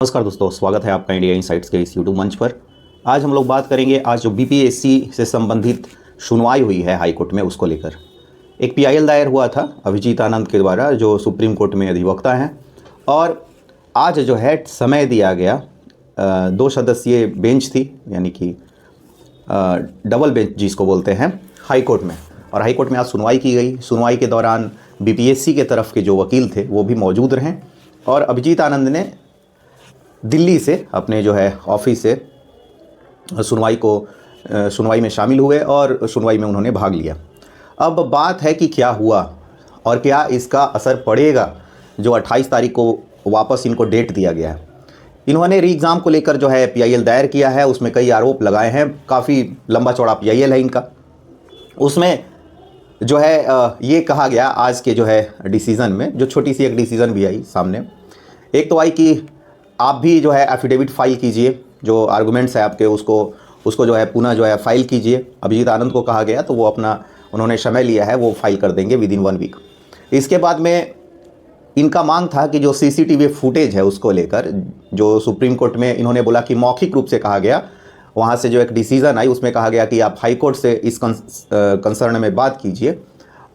नमस्कार दोस्तों, स्वागत है आपका इंडिया इनसाइट्स के इस यूट्यूब मंच पर। आज हम लोग बात करेंगे आज जो बीपीएससी से संबंधित सुनवाई हुई है हाई कोर्ट में, उसको लेकर एक पीआईएल दायर हुआ था अभिजीत आनंद के द्वारा, जो सुप्रीम कोर्ट में अधिवक्ता हैं। और आज जो है समय दिया गया, 2 सदस्यीय बेंच थी, यानी कि डबल बेंच जिसको बोलते हैं, हाई कोर्ट में। और हाई कोर्ट में आज सुनवाई की गई। सुनवाई के दौरान बीपीएससी के तरफ के जो वकील थे वो भी मौजूद रहे और अभिजीत आनंद ने दिल्ली से अपने जो है ऑफिस से सुनवाई में शामिल हुए और सुनवाई में उन्होंने भाग लिया। अब बात है कि क्या हुआ और क्या इसका असर पड़ेगा जो 28 तारीख को वापस इनको डेट दिया गया है। इन्होंने री एग्ज़ाम को लेकर जो है पीआईएल दायर किया है, उसमें कई आरोप लगाए हैं। काफ़ी लंबा चौड़ा पीआईएल है इनका। उसमें जो है ये कहा गया आज के जो है डिसीज़न में, जो छोटी सी एक डिसीज़न भी आई सामने। एक तो आई कि आप भी जो है एफिडेविट फाइल कीजिए, जो आर्गूमेंट्स है आपके उसको जो है पुनः जो है फाइल कीजिए। अभिजीत आनंद को कहा गया तो वो उन्होंने समय लिया है, वो फाइल कर देंगे विद इन 1 वीक। इसके बाद में इनका मांग था कि जो सीसीटीवी फुटेज है उसको लेकर, जो सुप्रीम कोर्ट में इन्होंने बोला कि मौखिक रूप से कहा गया, वहाँ से जो एक डिसीज़न आई उसमें कहा गया कि आप हाई कोर्ट से इस कंसर्न में बात कीजिए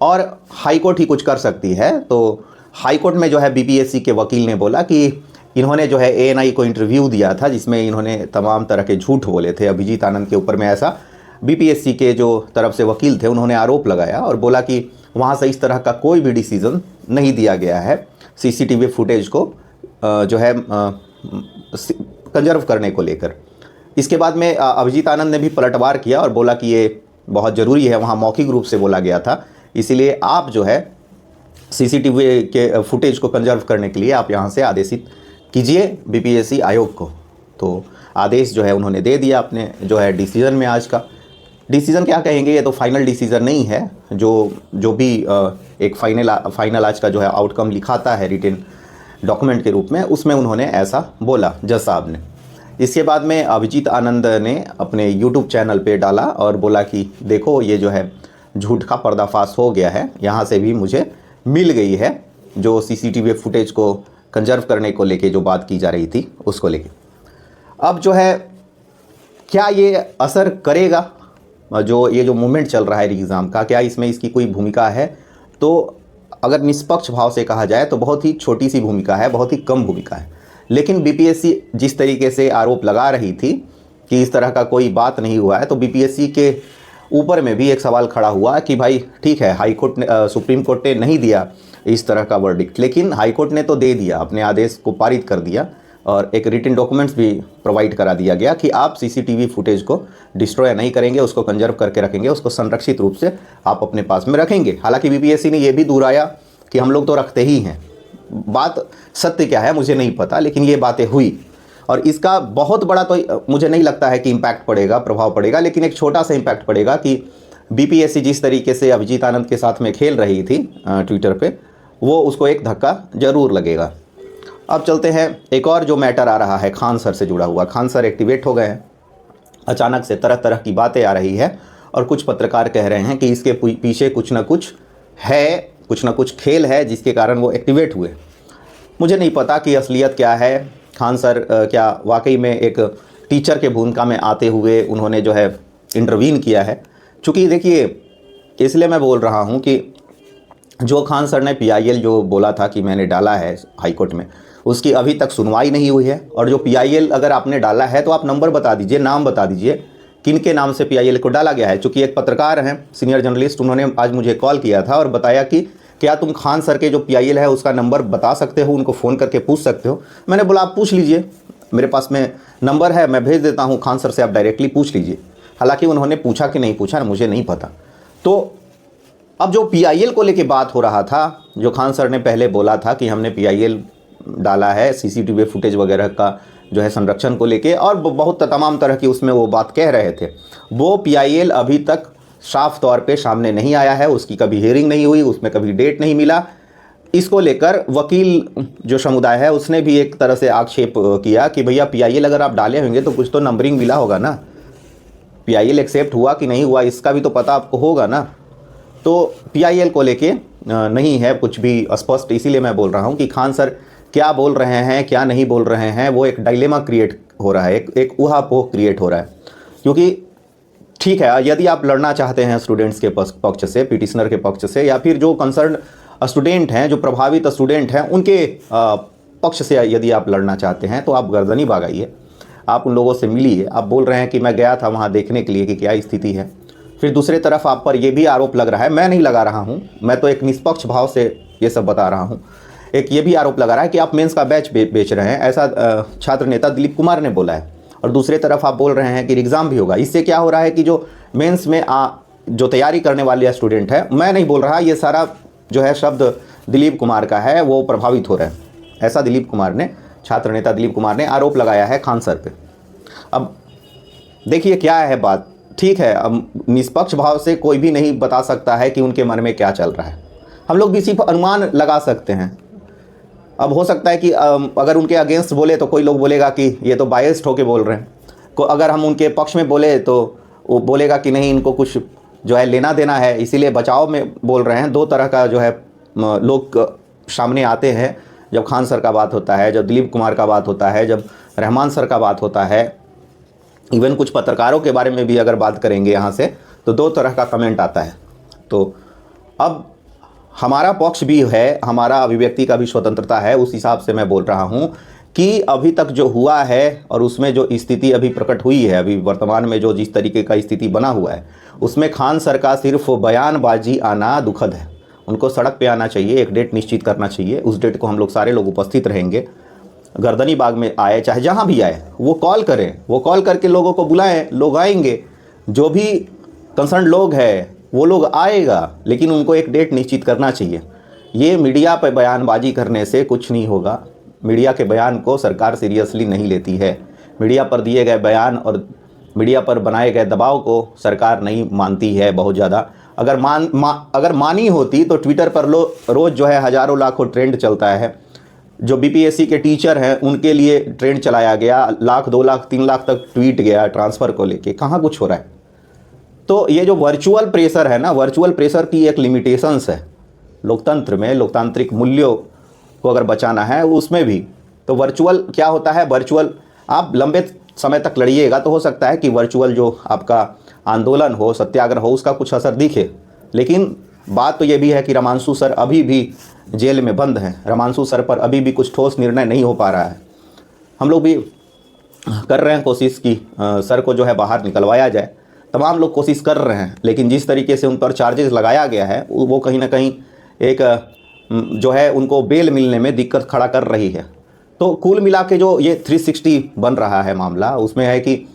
और हाई कोर्ट ही कुछ कर सकती है। तो हाई कोर्ट में जो है बीपीएससी के वकील ने बोला कि इन्होंने जो है एएनआई को इंटरव्यू दिया था जिसमें इन्होंने तमाम तरह के झूठ बोले थे अभिजीत आनंद के ऊपर में। ऐसा बीपीएससी के जो तरफ से वकील थे उन्होंने आरोप लगाया और बोला कि वहाँ से इस तरह का कोई भी डिसीज़न नहीं दिया गया है सीसीटीवी फुटेज को जो है कंजर्व करने को लेकर। इसके बाद में अभिजीत आनंद ने भी पलटवार किया और बोला कि ये बहुत ज़रूरी है, वहाँ मौखिक रूप से बोला गया था, इसीलिए आप जो है सीसीटीवी के फुटेज को कंजर्व करने के लिए आप यहाँ से आदेशित कीजिए बीपीएससी आयोग को। तो आदेश जो है उन्होंने दे दिया अपने जो है डिसीज़न में। आज का डिसीज़न क्या कहेंगे, ये तो फाइनल डिसीज़न नहीं है। जो भी एक फाइनल आज का जो है आउटकम लिखाता है रिटन डॉक्यूमेंट के रूप में, उसमें उन्होंने ऐसा बोला जज साहब ने। इसके बाद में अभिजीत आनंद ने अपने यूट्यूब चैनल पे डाला और बोला कि देखो ये जो है झूठ का पर्दाफाश हो गया है, यहाँ से भी मुझे मिल गई है जो सीसीटीवी फुटेज को कंजर्व करने को लेके जो बात की जा रही थी उसको लेके। अब जो है क्या ये असर करेगा, जो मूवमेंट चल रहा है एग्ज़ाम का, क्या इसमें इसकी कोई भूमिका है? तो अगर निष्पक्ष भाव से कहा जाए तो बहुत ही छोटी सी भूमिका है, बहुत ही कम भूमिका है। लेकिन बीपीएससी जिस तरीके से आरोप लगा रही थी कि इस तरह का कोई बात नहीं हुआ है, तो बीपीएससी के ऊपर में भी एक सवाल खड़ा हुआ कि भाई ठीक है, हाई कोर्ट ने सुप्रीम कोर्ट ने नहीं दिया इस तरह का वर्डिक्ट, लेकिन हाई कोर्ट ने तो दे दिया, अपने आदेश को पारित कर दिया और एक रिटन डॉक्यूमेंट्स भी प्रोवाइड करा दिया गया कि आप सीसीटीवी फुटेज को डिस्ट्रॉय नहीं करेंगे, उसको कंजर्व करके रखेंगे, उसको संरक्षित रूप से आप अपने पास में रखेंगे। हालांकि बीपीएससी ने यह भी दोहराया कि हम लोग तो रखते ही हैं। बात सत्य क्या है मुझे नहीं पता, लेकिन ये बातें हुई और इसका बहुत बड़ा तो मुझे नहीं लगता है कि इम्पैक्ट पड़ेगा, प्रभाव पड़ेगा, लेकिन एक छोटा सा इम्पैक्ट पड़ेगा कि बीपीएससी जिस तरीके से अभिजीत आनंद के साथ में खेल रही थी ट्विटर पे, वो उसको एक धक्का ज़रूर लगेगा। अब चलते हैं, एक और जो मैटर आ रहा है खान सर से जुड़ा हुआ। खान सर एक्टिवेट हो गए हैं, अचानक से तरह तरह की बातें आ रही है और कुछ पत्रकार कह रहे हैं कि इसके पीछे कुछ ना कुछ है, कुछ ना कुछ खेल है जिसके कारण वो एक्टिवेट हुए। मुझे नहीं पता कि असलियत क्या है। खान सर क्या वाकई में एक टीचर के भूमिका में आते हुए उन्होंने जो है इंटरवीन किया है? चूँकि देखिए, इसलिए मैं बोल रहा हूँ कि जो खान सर ने पीआईएल जो बोला था कि मैंने डाला है हाई कोर्ट में, उसकी अभी तक सुनवाई नहीं हुई है। और जो पीआईएल अगर आपने डाला है तो आप नंबर बता दीजिए, नाम बता दीजिए, किन के नाम से पीआईएल को डाला गया है। चूँकि एक पत्रकार हैं, सीनियर जर्नलिस्ट, उन्होंने आज मुझे कॉल किया था और बताया कि क्या तुम खान सर के जो पीआईएल है उसका नंबर बता सकते हो, उनको फ़ोन करके पूछ सकते हो। मैंने बोला आप पूछ लीजिए, मेरे पास में नंबर है, मैं भेज देता हूँ खान सर से, आप डायरेक्टली पूछ लीजिए। हालांकि उन्होंने पूछा कि नहीं पूछा मुझे नहीं पता। तो अब जो पीआईएल को लेके बात हो रहा था, जो खान सर ने पहले बोला था कि हमने पीआईएल डाला है सीसीटीवी फुटेज वगैरह का जो है संरक्षण को लेके, और बहुत तमाम तरह की उसमें वो बात कह रहे थे, वो पीआईएल अभी तक साफ तौर पे सामने नहीं आया है। उसकी कभी हियरिंग नहीं हुई, उसमें कभी डेट नहीं मिला। इसको लेकर वकील जो समुदाय है उसने भी एक तरह से आक्षेप किया कि भैया पीआईएल अगर आप डाले होंगे तो कुछ तो नंबरिंग मिला होगा ना, पीआईएल एक्सेप्ट हुआ कि नहीं हुआ इसका भी तो पता आपको होगा ना। तो पीआईएल को लेके नहीं है कुछ भी स्पष्ट, इसीलिए मैं बोल रहा हूँ कि खान सर क्या बोल रहे हैं क्या नहीं बोल रहे हैं, वो एक डायलेमा क्रिएट हो रहा है, एक ऊहापोह क्रिएट हो रहा है। क्योंकि ठीक है, यदि आप लड़ना चाहते हैं स्टूडेंट्स के पक्ष से, पिटिशनर के पक्ष से, या फिर जो कंसर्न स्टूडेंट हैं, जो प्रभावित स्टूडेंट हैं, उनके पक्ष से यदि आप लड़ना चाहते हैं, तो आप गर्दनी बागाइए, आप उन लोगों से मिलिए। आप बोल रहे हैं कि मैं गया था वहाँ देखने के लिए कि क्या स्थिति है। फिर दूसरी तरफ आप पर यह भी आरोप लग रहा है, मैं नहीं लगा रहा हूँ, मैं तो एक निष्पक्ष भाव से ये सब बता रहा हूँ, एक ये भी आरोप लगा रहा है कि आप मेंस का बैच बेच रहे हैं, ऐसा छात्र नेता दिलीप कुमार ने बोला है। और दूसरी तरफ आप बोल रहे हैं कि एग्ज़ाम भी होगा। इससे क्या हो रहा है कि जो मेंस में जो तैयारी करने वाले स्टूडेंट है, मैं नहीं बोल रहा, ये सारा जो है शब्द दिलीप कुमार का है, वो प्रभावित हो रहे हैं, ऐसा दिलीप कुमार ने, छात्र नेता दिलीप कुमार ने आरोप लगाया है खान सर पे। अब देखिए क्या है बात, ठीक है, अब निष्पक्ष भाव से कोई भी नहीं बता सकता है कि उनके मन में क्या चल रहा है, हम लोग भी सिर्फ अनुमान लगा सकते हैं। अब हो सकता है कि अगर उनके अगेंस्ट बोले तो कोई लोग बोलेगा कि ये तो बायस्ड होके बोल रहे हैं, अगर हम उनके पक्ष में बोले तो वो बोलेगा कि नहीं, इनको कुछ जो है लेना देना है, इसीलिए बचाव में बोल रहे हैं। दो तरह का जो है लोग सामने आते हैं जब खान सर का बात होता है, जब दिलीप कुमार का बात होता है, जब रहमान सर का बात होता है, इवन कुछ पत्रकारों के बारे में भी अगर बात करेंगे यहाँ से, तो दो तरह का कमेंट आता है। तो अब हमारा पक्ष भी है, हमारा अभिव्यक्ति का भी स्वतंत्रता है, उस हिसाब से मैं बोल रहा हूँ कि अभी तक जो हुआ है और उसमें जो स्थिति अभी प्रकट हुई है, अभी वर्तमान में जो जिस तरीके का स्थिति बना हुआ है, उसमें खान सर का सिर्फ बयानबाजी आना दुखद है। उनको सड़क पे आना चाहिए, एक डेट निश्चित करना चाहिए, उस डेट को हम लोग सारे लोग उपस्थित रहेंगे, गर्दनी बाग में आए चाहे जहाँ भी आए, वो कॉल करें, वो कॉल करके लोगों को बुलाएं, लोग आएंगे, जो भी कंसर्न लोग हैं वो लोग आएगा, लेकिन उनको एक डेट निश्चित करना चाहिए। ये मीडिया पर बयानबाजी करने से कुछ नहीं होगा, मीडिया के बयान को सरकार सीरियसली नहीं लेती है, मीडिया पर दिए गए बयान और मीडिया पर बनाए गए दबाव को सरकार नहीं मानती है बहुत ज़्यादा। अगर मानी होती तो ट्विटर पर रोज़ जो है हज़ारों लाखों ट्रेंड चलता है। जो बीपीएससी के टीचर हैं उनके लिए ट्रेंड चलाया गया, 1 लाख 2 लाख 3 लाख तक ट्वीट गया ट्रांसफ़र को लेके, कहाँ कुछ हो रहा है। तो ये जो वर्चुअल प्रेशर है ना, वर्चुअल प्रेशर की एक लिमिटेशंस है लोकतंत्र में, लोकतांत्रिक मूल्यों को अगर बचाना है उसमें भी। तो वर्चुअल क्या होता है, वर्चुअल आप लंबे समय तक लड़िएगा तो हो सकता है कि वर्चुअल जो आपका आंदोलन हो, सत्याग्रह हो, उसका कुछ असर दिखे। लेकिन बात तो ये भी है कि रमांशु सर अभी भी जेल में बंद हैं, रमांशु सर पर अभी भी कुछ ठोस निर्णय नहीं हो पा रहा है। हम लोग भी कर रहे हैं कोशिश की सर को जो है बाहर निकलवाया जाए, तमाम लोग कोशिश कर रहे हैं, लेकिन जिस तरीके से उन पर चार्जेस लगाया गया है वो कहीं ना कहीं एक जो है उनको बेल मिलने में दिक्कत खड़ा कर रही है। तो कुल मिला के जो ये 360 बन रहा है मामला, उसमें है कि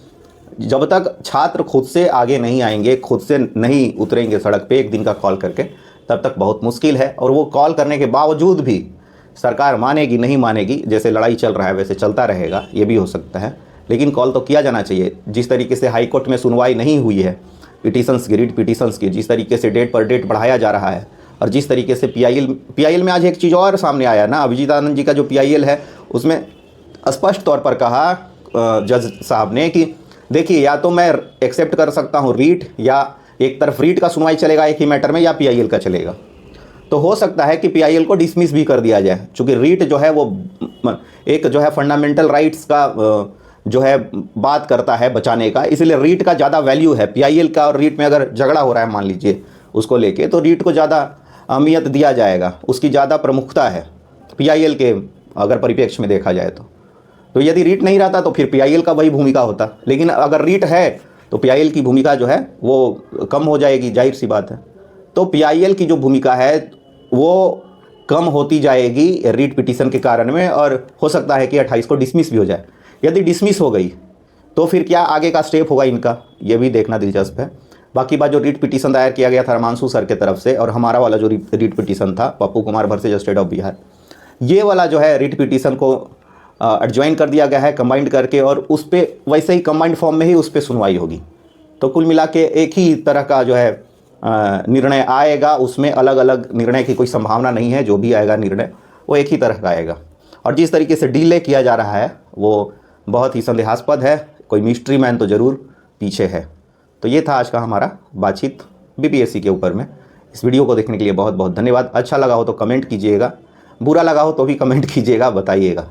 जब तक छात्र खुद से आगे नहीं आएंगे, खुद से नहीं उतरेंगे सड़क पे एक दिन का कॉल करके, तब तक बहुत मुश्किल है। और वो कॉल करने के बावजूद भी सरकार मानेगी नहीं मानेगी, जैसे लड़ाई चल रहा है वैसे चलता रहेगा, ये भी हो सकता है, लेकिन कॉल तो किया जाना चाहिए। जिस तरीके से हाई कोर्ट में सुनवाई नहीं हुई है पिटीशंस की, रीट पिटीशंस की, जिस तरीके से डेट पर डेट बढ़ाया जा रहा है, और जिस तरीके से पीआईएल में आज एक चीज़ और सामने आया ना, अभिजीत आनंद जी का जो पीआईएल है उसमें स्पष्ट तौर पर कहा जज साहब ने कि देखिए, या तो मैं एक्सेप्ट कर सकता हूँ रीट, या एक तरफ रीट का सुनवाई चलेगा एक ही मैटर में, या पीआईएल का चलेगा। तो हो सकता है कि पीआईएल को डिसमिस भी कर दिया जाए, चूँकि रीट जो है वो एक जो है फंडामेंटल राइट्स का जो है बात करता है बचाने का, इसलिए रीट का ज़्यादा वैल्यू है। पीआईएल का और रीट में अगर झगड़ा हो रहा है मान लीजिए उसको लेके, तो रीट को ज़्यादा अहमियत दिया जाएगा, उसकी ज़्यादा प्रमुखता है पीआईएल के अगर परिप्रेक्ष्य में देखा जाए तो यदि रीट नहीं रहता तो फिर पीआईएल का वही भूमिका होता, लेकिन अगर रीट है तो पीआईएल की भूमिका जो है वो कम हो जाएगी, जाहिर सी बात है। तो पीआईएल की जो भूमिका है वो कम होती जाएगी रीट पिटीशन के कारण में, और हो सकता है कि 28 को डिसमिस भी हो जाए। यदि डिसमिस हो गई तो फिर क्या आगे का स्टेप होगा इनका, ये भी देखना दिलचस्प है। बाकी बात, जो रीट पिटीशन दायर किया गया था रमांशु सर के तरफ से, और हमारा वाला जो रीट पिटीशन था Pappu Kumar versus state of Bihar, ये वाला जो है रीट पिटीशन को एडजॉइन कर दिया गया है कंबाइंड करके, और उस पर वैसे ही कंबाइंड फॉर्म में ही उस पर सुनवाई होगी। तो कुल मिला के एक ही तरह का जो है निर्णय आएगा, उसमें अलग अलग निर्णय की कोई संभावना नहीं है। जो भी आएगा निर्णय वो एक ही तरह का आएगा, और जिस तरीके से डिले किया जा रहा है वो बहुत ही संदेहास्पद है। कोई मिस्ट्री मैन तो ज़रूर पीछे है। तो ये था आज का हमारा बातचीत बीपीएससी के ऊपर में। इस वीडियो को देखने के लिए बहुत बहुत धन्यवाद। अच्छा लगा हो तो कमेंट कीजिएगा, बुरा लगा हो तो भी कमेंट कीजिएगा, बताइएगा।